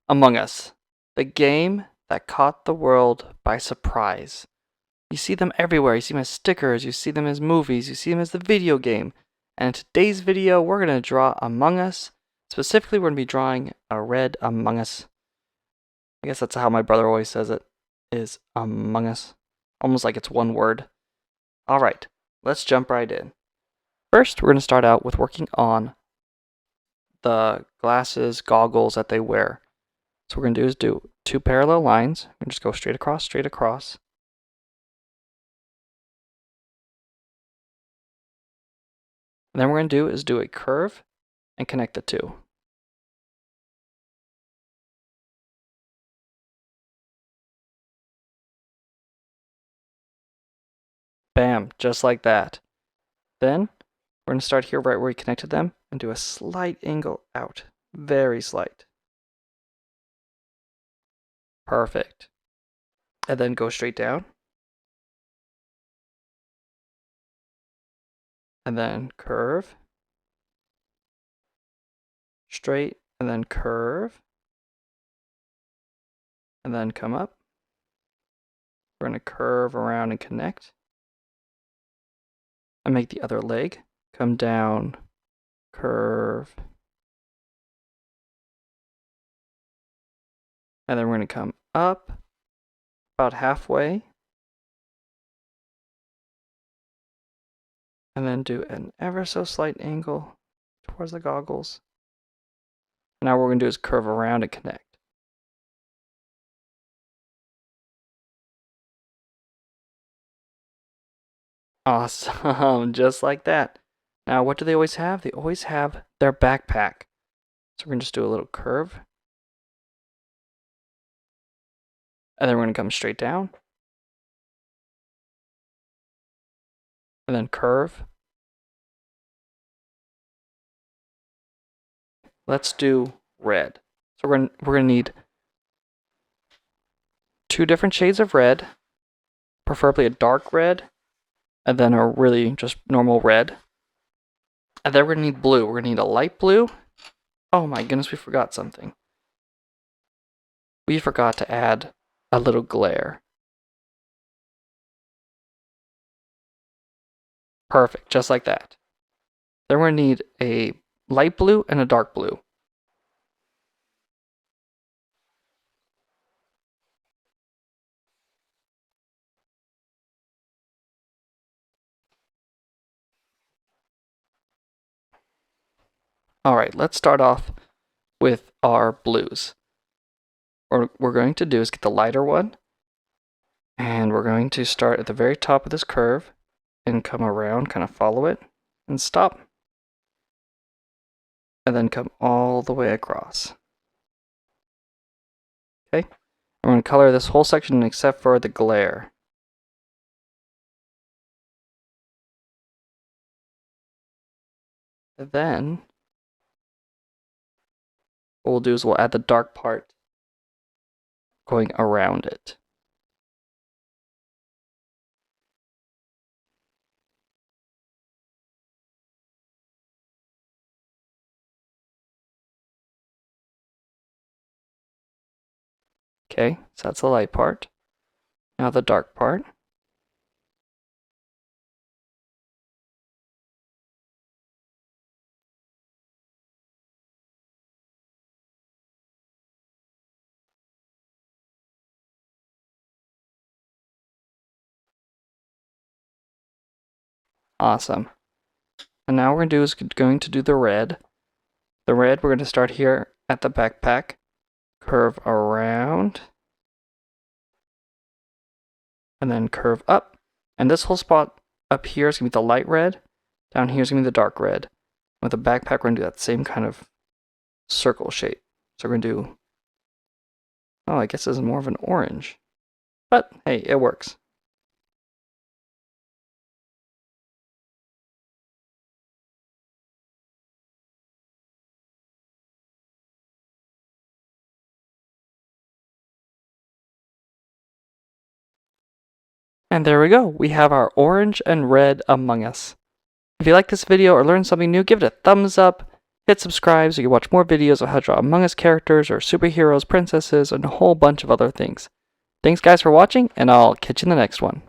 Among Us, the game that caught the world by surprise. You see them everywhere. You see them as stickers, you see them as movies, you see them as the video game. And in today's video, we're going to draw Among Us. Specifically, we're going to be drawing a red Among Us. I guess that's how my brother always says it, is Among Us. Almost like it's one word. Alright, let's jump right in. First, we're going to start out with working on the glasses, goggles that they wear. So what we're going to do is do two parallel lines. We're going to just go straight across, straight across. And then what we're going to do is do a curve and connect the two. Bam, just like that. Then we're going to start here right where we connected them and do a slight angle out. Very slight. Perfect. And then go straight down. And then curve. Straight, and then curve. And then come up. We're going to curve around and connect. And make the other leg. Come down, curve. And then we're going to come up about halfway. And then do an ever so slight angle towards the goggles. Now what we're going to do is curve around and connect. Awesome, just like that. Now what do they always have? They always have their backpack. So we're going to just do a little curve. And then we're going to come straight down. And then curve. Let's do red. So we're going to need two different shades of red, preferably a dark red, and then a really just normal red. And then we're going to need blue. We're going to need a light blue. Oh my goodness, we forgot something. We forgot to add a little glare. Perfect, just like that. Then we're going to need a light blue and a dark blue. Alright, let's start off with our blues. What we're going to do is get the lighter one, and we're going to start at the very top of this curve and come around, kind of follow it, and stop. And then come all the way across. Okay, I'm going to color this whole section except for the glare. And then what we'll do is we'll add the dark part going around it. Okay, so that's the light part. Now the dark part. Awesome. And now we're going to do the red. The red, we're going to start here at the backpack, curve around, and then curve up. And this whole spot up here is going to be the light red. Down here is going to be the dark red. With the backpack, we're going to do that same kind of circle shape. So we're going to do, oh, I guess this is more of an orange. But hey, it works. And there we go. We have our orange and red Among Us. If you like this video or learned something new, give it a thumbs up. Hit subscribe so you can watch more videos of how to draw Among Us characters or superheroes, princesses, and a whole bunch of other things. Thanks guys for watching, and I'll catch you in the next one.